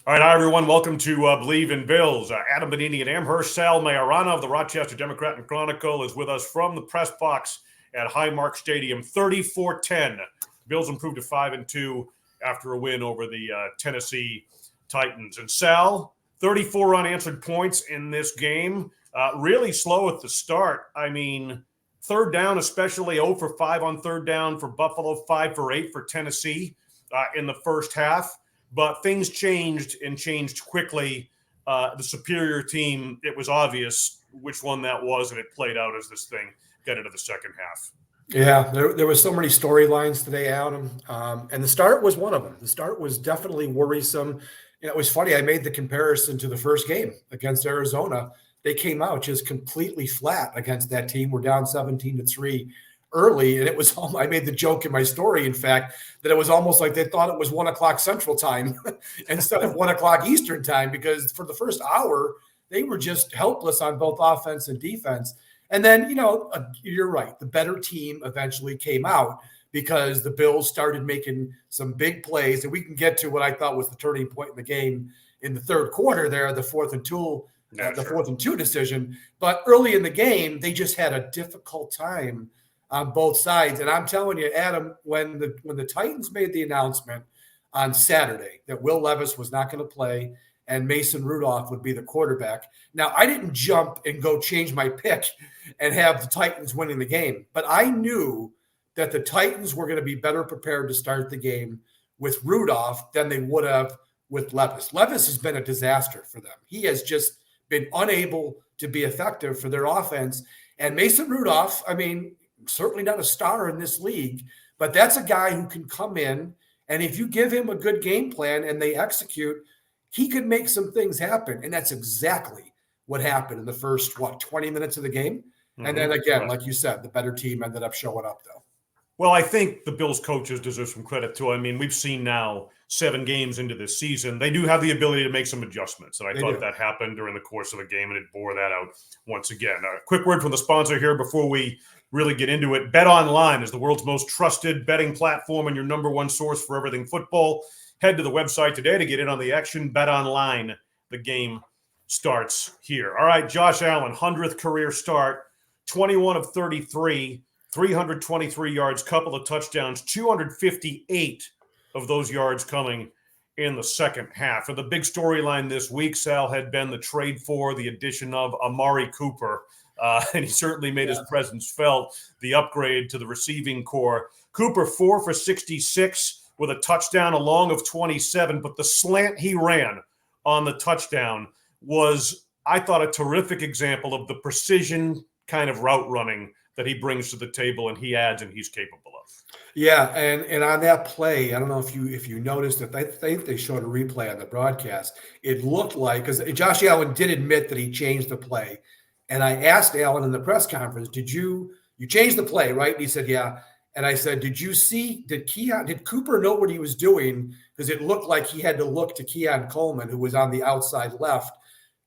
All right, hi everyone. Welcome to Believe in Bills. Adam Benigni and Amherst. Sal Maiorana of the Rochester Democrat and Chronicle is with us from the press box at Highmark Stadium. 34-10. Bills improved to 5-2 after a win over the Tennessee Titans. And Sal, 34 unanswered points in this game. Really slow at the start. I mean, third down, especially 0 for 5 on third down for Buffalo, 5 for 8 for Tennessee in the first half. But things changed and changed quickly. The superior team, it was obvious which one that was, and it played out as this thing got into the second half. Yeah, there was so many storylines today, Adam, and the start was one of them. The start was definitely worrisome. It was funny. I made the comparison to the first game against Arizona. They came out just completely flat against that team. We're down 17-3 early, and it was. I made the joke in my story, in fact, that it was almost like they thought it was 1 o'clock Central Time instead of 1 o'clock Eastern Time, because for the first hour they were just helpless on both offense and defense. And then, you're right. The better team eventually came out because the Bills started making some big plays, and we can get to what I thought was the turning point in the game in the third quarter there, the fourth and two decision. But early in the game, they just had a difficult time on both sides. And I'm telling you, Adam, when the Titans made the announcement on Saturday that Will Levis was not going to play and Mason Rudolph would be the quarterback. Now, I didn't jump and go change my pick and have the Titans winning the game, but I knew that the Titans were going to be better prepared to start the game with Rudolph than they would have with Levis. Levis has been a disaster for them. He has just been unable to be effective for their offense. And Mason Rudolph, I mean, certainly not a star in this league, but that's a guy who can come in, and if you give him a good game plan and they execute, he could make some things happen. And that's exactly what happened in the first, 20 minutes of the game. Mm-hmm. And then again, like you said, the better team ended up showing up, though. Well, I think the Bills coaches deserve some credit, too. I mean, we've seen now 7 games into this season. They do have the ability to make some adjustments, and I thought that happened during the course of the game, and it bore that out once again. A quick word from the sponsor here before we really get into it. Bet Online is the world's most trusted betting platform and your number one source for everything football. Head to the website today to get in on the action. Bet Online. The game starts here. All right, Josh Allen, 100th career start, 21 of 33, 323 yards, couple of touchdowns, 258 of those yards coming in the second half. And the big storyline this week, Sal, had been the trade for the addition of Amari Cooper. And he certainly made his presence felt, the upgrade to the receiving core. Cooper, 4 for 66 with a touchdown, a long of 27. But the slant he ran on the touchdown was, I thought, a terrific example of the precision kind of route running that he brings to the table and he adds and he's capable of. Yeah, and on that play, I don't know if you noticed it. I think they showed a replay on the broadcast. It looked like, because Josh Allen did admit that he changed the play. And I asked Allen in the press conference, did you change the play, right? And he said, yeah. And I said, did Cooper know what he was doing? Because it looked like he had to look to Keon Coleman, who was on the outside left,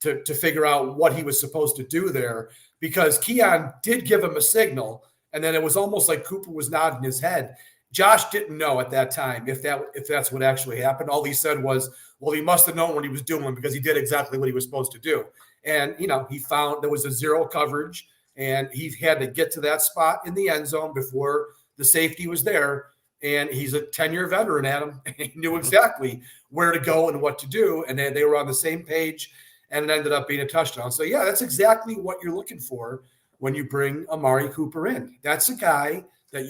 to figure out what he was supposed to do there. Because Keon did give him a signal, and then it was almost like Cooper was nodding his head. Josh didn't know at that time if that's what actually happened. All he said was, well, he must have known what he was doing because he did exactly what he was supposed to do. And, he found there was a zero coverage, and he had to get to that spot in the end zone before the safety was there. And he's a 10-year veteran, Adam. He knew exactly where to go and what to do. And they were on the same page, and it ended up being a touchdown. So, yeah, that's exactly what you're looking for when you bring Amari Cooper in. That's a guy that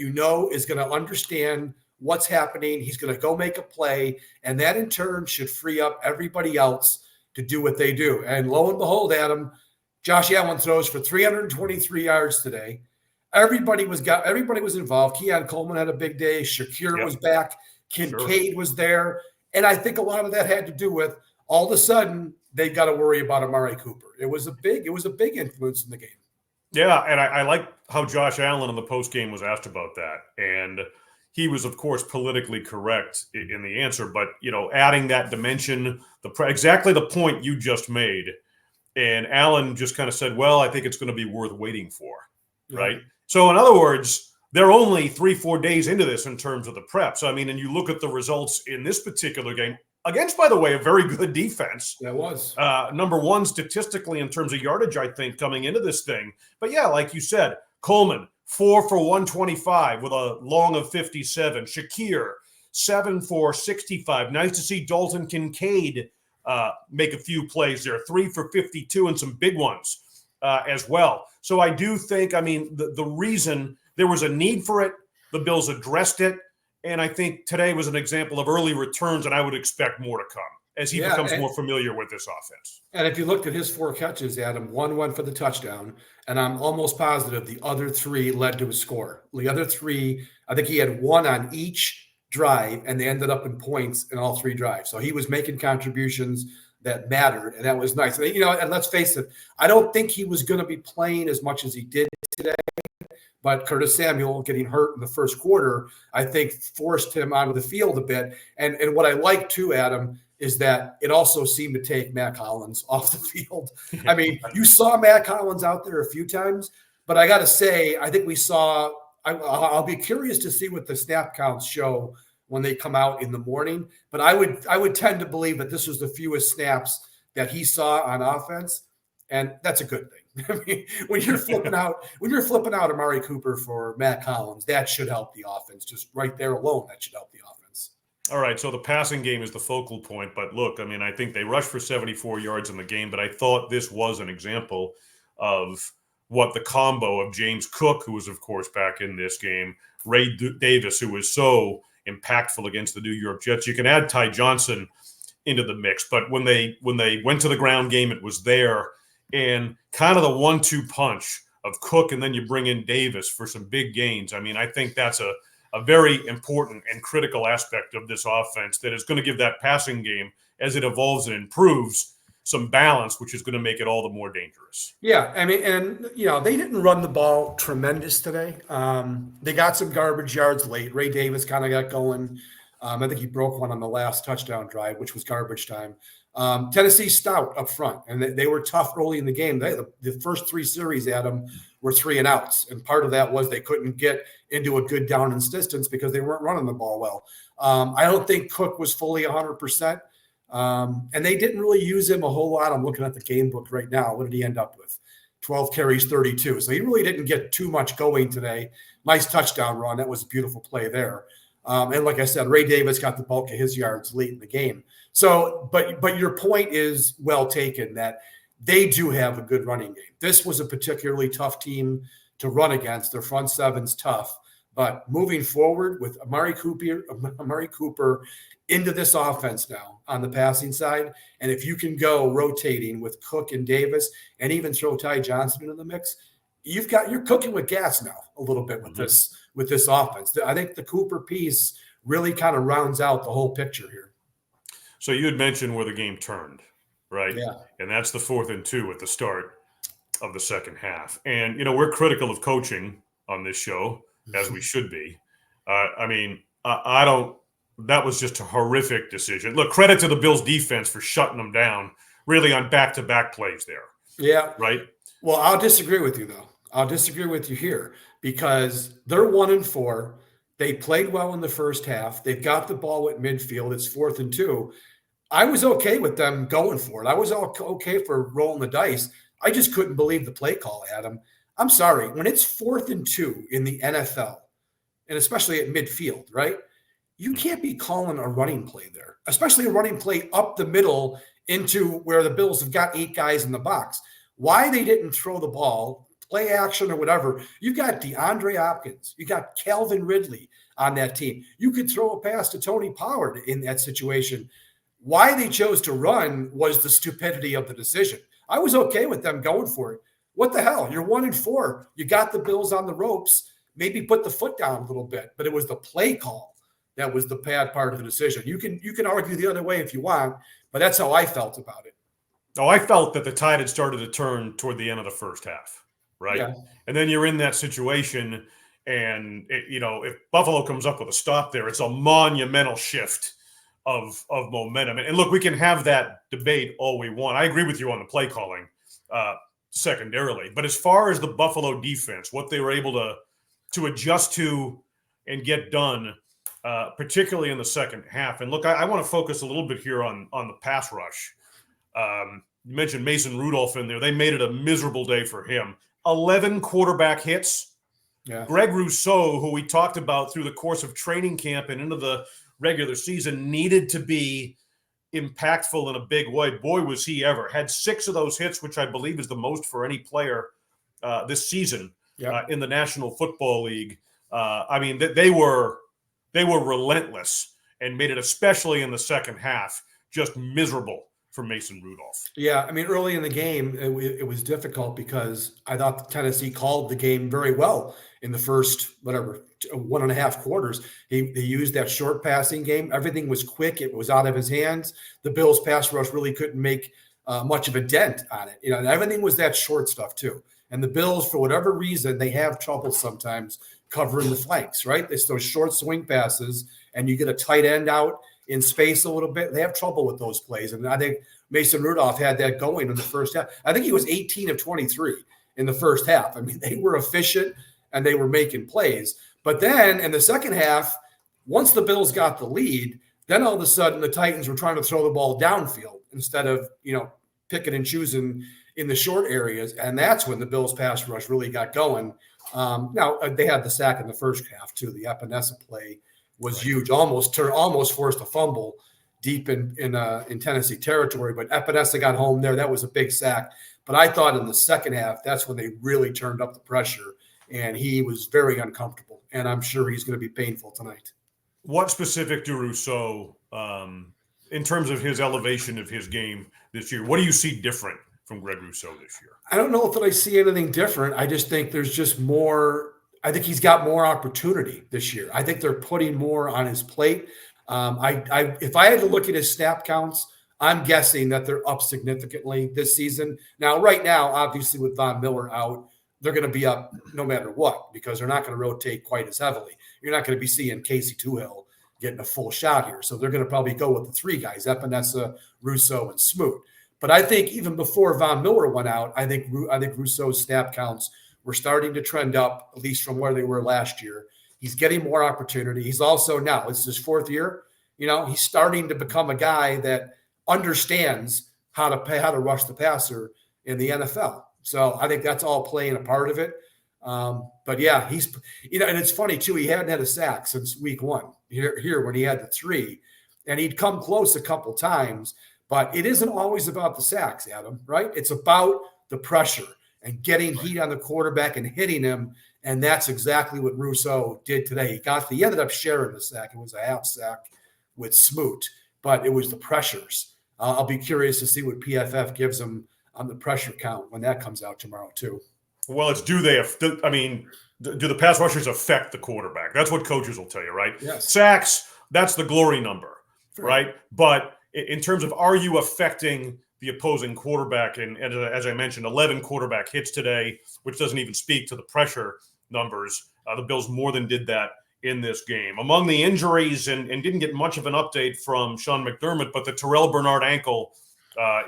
is going to understand what's happening. He's going to go make a play, and that in turn should free up everybody else to do what they do. And lo and behold, Adam, Josh Allen throws for 323 yards today. Everybody was involved. Keon Coleman had a big day. Shakir was back. Kincaid was there. And I think a lot of that had to do with all of a sudden they've got to worry about Amari Cooper. It was a big influence in the game. Yeah, and I like how Josh Allen in the postgame was asked about that. And he was, of course, politically correct in the answer, but, adding that dimension, exactly the point you just made. And Allen just kind of said, well, I think it's going to be worth waiting for, right? So, in other words, they're only 3-4 days into this in terms of the prep. So, I mean, and you look at the results in this particular game, against, by the way, a very good defense. That was. Number one statistically in terms of yardage, I think, coming into this thing. But yeah, like you said, Coleman, 4 for 125 with a long of 57. Shakir, 7 for 65. Nice to see Dalton Kincaid make a few plays there. 3 for 52 and some big ones as well. So I do think, I mean, the reason there was a need for it, the Bills addressed it. And I think today was an example of early returns, and I would expect more to come as he becomes more familiar with this offense. And if you looked at his 4 catches, Adam, 1 went for the touchdown, and I'm almost positive the other 3 led to a score. The other 3, I think he had 1 on each drive, and they ended up in points in all 3 drives. So he was making contributions that mattered, and that was nice. And let's face it, I don't think he was going to be playing as much as he did today. But Curtis Samuel getting hurt in the first quarter, I think, forced him onto the field a bit. And what I like too, Adam, is that it also seemed to take Matt Collins off the field. I mean, you saw Matt Collins out there a few times, but I got to say, I think we saw – I'll be curious to see what the snap counts show when they come out in the morning. But I would tend to believe that this was the fewest snaps that he saw on offense, and that's a good thing. I mean, when you're flipping out Amari Cooper for Matt Collins, that should help the offense. Just right there alone, that should help the offense. All right, so the passing game is the focal point. But look, I mean, I think they rushed for 74 yards in the game, but I thought this was an example of what the combo of James Cook, who was, of course, back in this game, Ray Davis, who was so impactful against the New York Jets. You can add Ty Johnson into the mix, but when they went to the ground game, it was there. And kind of the 1-2 punch of Cook, and then you bring in Davis for some big gains. I mean, I think that's a very important and critical aspect of this offense that is going to give that passing game, as it evolves and improves, some balance, which is going to make it all the more dangerous. Yeah, I mean, and, they didn't run the ball tremendous today. They got some garbage yards late. Ray Davis kind of got going. I think he broke one on the last touchdown drive, which was garbage time. Tennessee stout up front, and they were tough early in the game. The first 3 series, Adam, were 3 and outs, and part of that was they couldn't get into a good down and distance because they weren't running the ball well. I don't think Cook was fully 100%, and they didn't really use him a whole lot. I'm looking at the game book right now. What did he end up with? 12 carries, 32. So he really didn't get too much going today. Nice touchdown run. That was a beautiful play there. And like I said, Ray Davis got the bulk of his yards late in the game. So, but your point is well taken that they do have a good running game. This was a particularly tough team to run against. Their front seven's tough. But moving forward with Amari Cooper into this offense now on the passing side, and if you can go rotating with Cook and Davis and even throw Ty Johnson into the mix, you're cooking with gas now a little bit with this offense. I think the Cooper piece really kind of rounds out the whole picture here. So you had mentioned where the game turned, right? Yeah. And that's the 4th and 2 at the start of the second half. And, we're critical of coaching on this show, as we should be. That was just a horrific decision. Look, credit to the Bills defense for shutting them down really on back-to-back plays there. Yeah. Right? Well, I'll disagree with you, though. I'll disagree with you here because they're 1-4. They played well in the first half. They've got the ball at midfield. It's 4th and 2. I was okay with them going for it. I was okay for rolling the dice. I just couldn't believe the play call, Adam. I'm sorry. When it's 4th and 2 in the NFL, and especially at midfield, right? You can't be calling a running play there, especially a running play up the middle into where the Bills have got 8 guys in the box. Why they didn't throw the ball, play action or whatever. You've got DeAndre Hopkins. You got Calvin Ridley on that team. You could throw a pass to Tony Pollard in that situation. Why they chose to run was the stupidity of the decision. I was okay with them going for it. What the hell? You're 1-4. You got the Bills on the ropes. Maybe put the foot down a little bit, but it was the play call that was the bad part of the decision. You can argue the other way if you want, but that's how I felt about it. Oh, I felt that the tide had started to turn toward the end of the first half, right? Yeah. And then you're in that situation, and if Buffalo comes up with a stop there, it's a monumental shift of momentum. And look, we can have that debate all we want. I agree with you on the play calling secondarily, but as far as the Buffalo defense, what they were able to adjust to and get done particularly in the second half. And look, I want to focus a little bit here on the pass rush. You mentioned Mason Rudolph in there. They made it a miserable day for him. 11 quarterback hits. Yeah. Greg Rousseau, who we talked about through the course of training camp and into the regular season, needed to be impactful in a big way. Boy, was he ever. Had 6 of those hits, which I believe is the most for any player this season in the National Football League. I mean, they were relentless and made it, especially in the second half, just miserable for Mason Rudolph. Yeah, I mean, early in the game, it was difficult because I thought Tennessee called the game very well in the first, 1.5 quarters. They used that short passing game. Everything was quick. It was out of his hands. The Bills' pass rush really couldn't make much of a dent on it. And everything was that short stuff too. And the Bills, for whatever reason, they have trouble sometimes covering the flanks, right? It's those short swing passes, and you get a tight end out in space a little bit. They have trouble with those plays. And I think Mason Rudolph had that going in the first half. I think he was 18 of 23 in the first half. I mean, they were efficient and they were making plays. But then in the second half, once the Bills got the lead, then all of a sudden the Titans were trying to throw the ball downfield instead of, picking and choosing in the short areas. And that's when the Bills pass rush really got going. Now they had the sack in the first half too. The Epinesa play was huge, almost forced a fumble deep in Tennessee territory, but Epinesa got home there. That was a big sack. But I thought in the second half, that's when they really turned up the pressure, and he was very uncomfortable. And I'm sure he's going to be painful tonight. What specific to Rousseau, in terms of his elevation of his game this year? What do you see different from Greg Rousseau this year? I don't know if I see anything different. I just think there's just more. I think he's got more opportunity this year. I think they're putting more on his plate. If I had to look at his snap counts, I'm guessing that they're up significantly this season. Now, right now, obviously with Von Miller out, they're going to be up no matter what because they're not going to rotate quite as heavily. You're not going to be seeing Casey Tuhill getting a full shot here. So they're going to probably go with the 3 guys, Epinesa, Rousseau, and Smoot. But I think even before Von Miller went out, I think Rousseau's snap counts were starting to trend up, at least from where they were last year. He's getting more opportunity. He's also now, it's his 4th year. He's starting to become a guy that understands how to rush the passer in the NFL. So I think that's all playing a part of it. But yeah, he's, and it's funny too. He hadn't had a sack since week 1 here when he had the 3, and he'd come close a couple times. But it isn't always about the sacks, Adam. Right? It's about the pressure and getting heat on the quarterback and hitting him. And that's exactly what Rousseau did today. He ended up sharing the sack. It was a half sack with Smoot, but it was the pressures. I'll be curious to see what PFF gives him on the pressure count when that comes out tomorrow too. Well, it's do the pass rushers affect the quarterback? That's what coaches will tell you, right? Yes. Sacks, that's the glory number, right? But in terms of are you affecting the opposing quarterback, and as I mentioned, 11 quarterback hits today, which doesn't even speak to the pressure numbers. The Bills more than did that in this game. Among the injuries, and didn't get much of an update from Sean McDermott, but the Terrell Bernard ankle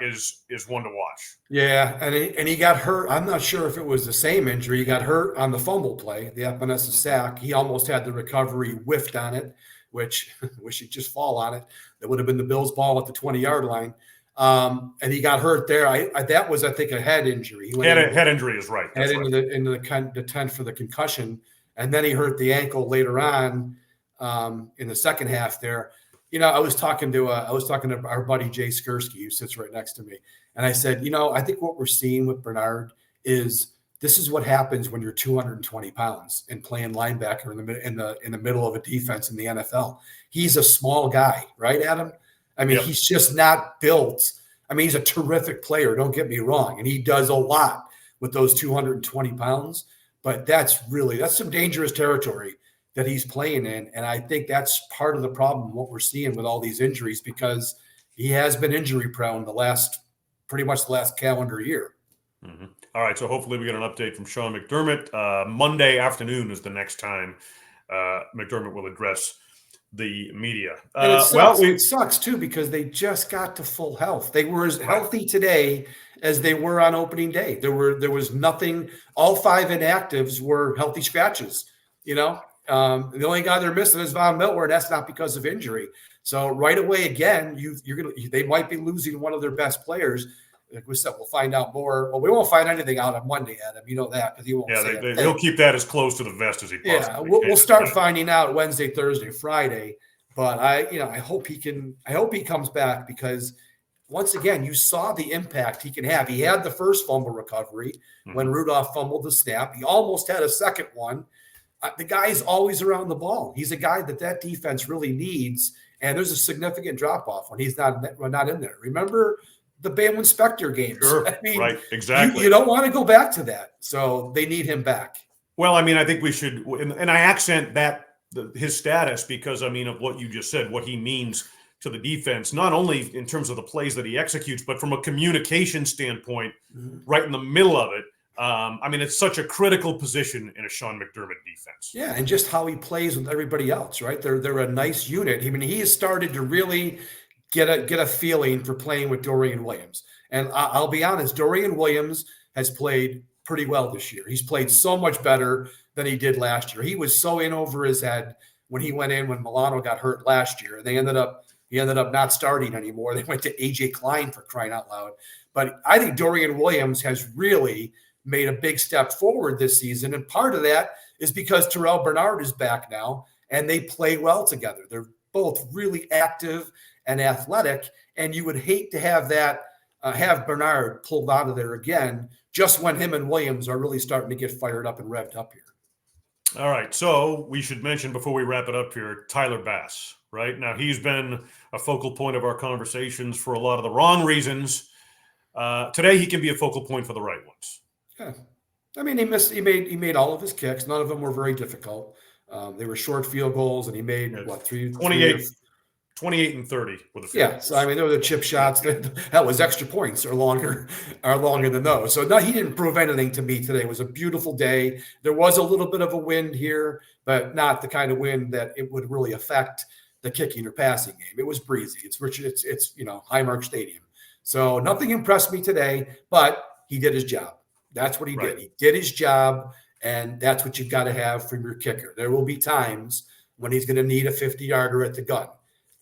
is one to watch. Yeah, and he got hurt. I'm not sure if it was the same injury. He got hurt on the fumble play, the Epinesa sack. He almost had the recovery whiffed on it, which wish he'd just fall on it. That would have been the Bills' ball at the 20-yard line. And he got hurt there. That was, I think, a head injury. Head injury is right. Head into the tent for the concussion, and then he hurt the ankle later on in the second half there. I was talking to our buddy Jay Skursky, who sits right next to me, and I said, I think what we're seeing with Bernard is this is what happens when you're 220 pounds and playing linebacker in the middle of a defense in the NFL. He's a small guy, right, Adam? I mean, He's just not built. I mean, he's a terrific player. Don't get me wrong, and he does a lot with those 220 pounds. But that's some dangerous territory that he's playing in. And I think that's part of the problem, what we're seeing with all these injuries, because he has been injury prone pretty much the last calendar year. Mm-hmm. All right. So hopefully we get an update from Sean McDermott. Monday afternoon is the next time McDermott will address the media. And it sucks too, because they just got to full health. They were as healthy today as they were on opening day. There was nothing. All 5 inactives were healthy scratches, The only guy they're missing is Von Miller, and that's not because of injury. So right away, again, they might be losing one of their best players. Like we said, we'll find out more. Well, we won't find anything out on Monday, Adam. You know that because he won't. Yeah, he'll keep that as close to the vest as he possibly can. We'll start finding out Wednesday, Thursday, Friday. But I hope he can. I hope he comes back because once again, you saw the impact he can have. He had the first fumble recovery when Rudolph fumbled the snap. He almost had a second one. The guy's always around the ball. He's a guy that defense really needs. And there's a significant drop off when he's not in there. Remember the Bam Spector games? Sure, right, exactly. You don't want to go back to that. So they need him back. Well, I mean, I think we should, and I accent his status because, I mean, of what you just said, what he means to the defense, not only in terms of the plays that he executes, but from a communication standpoint, right in the middle of it. I mean, it's such a critical position in a Sean McDermott defense. Yeah, and just how he plays with everybody else, right? They're a nice unit. I mean, he has started to really get a feeling for playing with Dorian Williams. And I'll be honest, Dorian Williams has played pretty well this year. He's played so much better than he did last year. He was so in over his head when he went in when Milano got hurt last year. He ended up not starting anymore. They went to AJ Klein for crying out loud. But I think Dorian Williams has really made a big step forward this season. And part of that is because Terrell Bernard is back now and they play well together. They're both really active and athletic. And you would hate to have have Bernard pulled out of there again, just when him and Williams are really starting to get fired up and revved up here. All right. So we should mention before we wrap it up here, Tyler Bass, right? Now he's been a focal point of our conversations for a lot of the wrong reasons. Today he can be a focal point for the right ones. Yeah, I mean, he made all of his kicks. None of them were very difficult. They were short field goals, and he made 28 and 30 with a field. Yeah, so I mean, there were the chip shots. That was extra points are longer than those. So no, he didn't prove anything to me today. It was a beautiful day. There was a little bit of a wind here, but not the kind of wind that it would really affect the kicking or passing game. It was breezy. It's Highmark Stadium. So nothing impressed me today, but he did his job. That's what he did. He did his job, and that's what you've got to have from your kicker. There will be times when he's going to need a 50-yarder at the gun.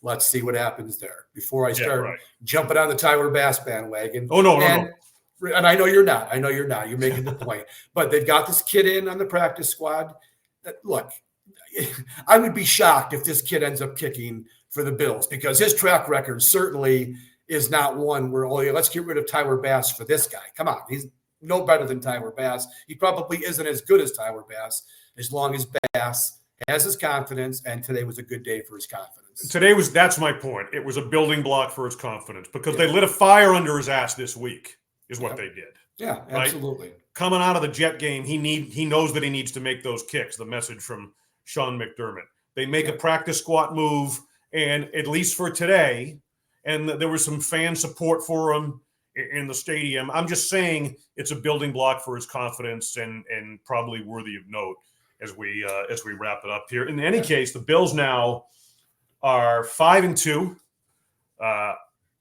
Let's see what happens there before I start jumping on the Tyler Bass bandwagon. Oh, no. And I know you're not. You're making the point. But they've got this kid in on the practice squad. Look, I would be shocked if this kid ends up kicking for the Bills because his track record certainly is not one where, let's get rid of Tyler Bass for this guy. Come on. He's no better than Tyler Bass. He probably isn't as good as Tyler Bass as long as Bass has his confidence, and today was a good day for his confidence. That's my point. It was a building block for his confidence because they lit a fire under his ass this week is what they did. Yeah, absolutely. Right? Coming out of the Jet game, he knows that he needs to make those kicks, the message from Sean McDermott. They make a practice squat move, and at least for today, and there was some fan support for him in the stadium. I'm just saying it's a building block for his confidence and probably worthy of note as we wrap it up here. In any case, the Bills now are 5-2,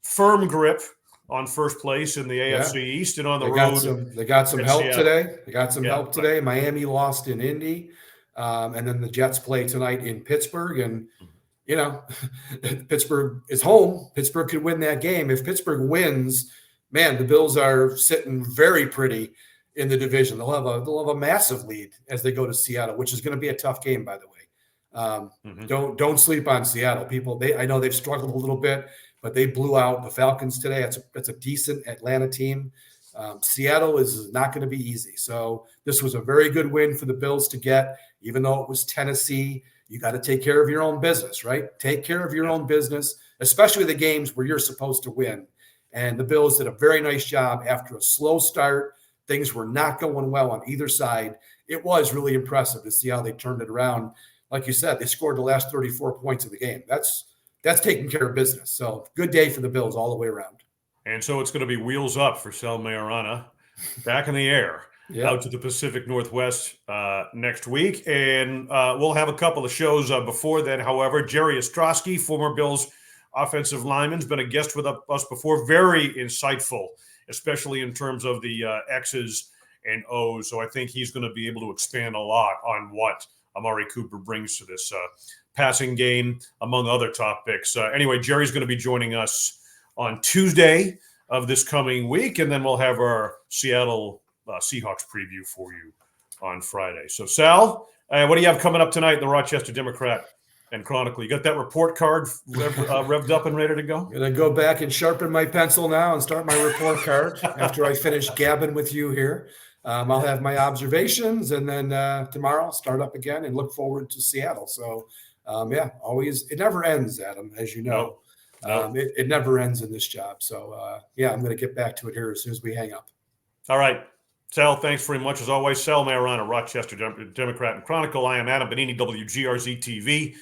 firm grip on first place in the AFC East and on the road. They got some help today. They got some help today. Miami lost in Indy, and then the Jets play tonight in Pittsburgh. And Pittsburgh is home. Pittsburgh could win that game. If Pittsburgh wins, man, the Bills are sitting very pretty in the division. They'll have a massive lead as they go to Seattle, which is going to be a tough game, by the way. Don't sleep on Seattle. People, I know they've struggled a little bit, but they blew out the Falcons today. That's a decent Atlanta team. Seattle is not going to be easy. So this was a very good win for the Bills to get, even though it was Tennessee. You got to take care of your own business, right? Take care of your own business, especially the games where you're supposed to win. And the Bills did a very nice job after a slow start. Things were not going well on either side. It was really impressive to see how they turned it around. Like you said, they scored the last 34 points of the game. That's taking care of business. So good day for the Bills all the way around. And so it's going to be wheels up for Sal Maiorana back in the air out to the Pacific Northwest next week. And we'll have a couple of shows before then. However, Jerry Ostrowski, former Bills offensive lineman, has been a guest with us before. Very insightful, especially in terms of the X's and O's. So I think he's going to be able to expand a lot on what Amari Cooper brings to this passing game, among other topics. Anyway, Jerry's going to be joining us on Tuesday of this coming week, and then we'll have our Seattle Seahawks preview for you on Friday. So, Sal, what do you have coming up tonight in the Rochester Democrat and Chronicle? You got that report card revved up and ready to go? I'm going to go back and sharpen my pencil now and start my report card after I finish gabbing with you here. I'll have my observations, and then tomorrow I'll start up again and look forward to Seattle. So, always, it never ends, Adam, as you know. No. It never ends in this job. So, I'm going to get back to it here as soon as we hang up. All right. Sal, thanks very much as always. Sal Maiorana, Rochester Democrat and Chronicle. I am Adam Benigni, WGRZ TV.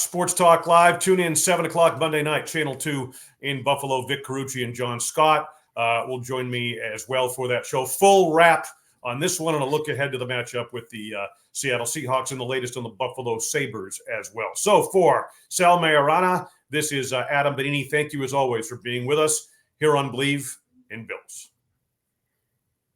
Sports Talk Live. Tune in 7 o'clock Monday night, Channel 2 in Buffalo. Vic Carucci and John Scott will join me as well for that show. Full wrap on this one and a look ahead to the matchup with the Seattle Seahawks and the latest on the Buffalo Sabres as well. So for Sal Maiorana, this is Adam Benigni. Thank you as always for being with us here on Believe in Bills.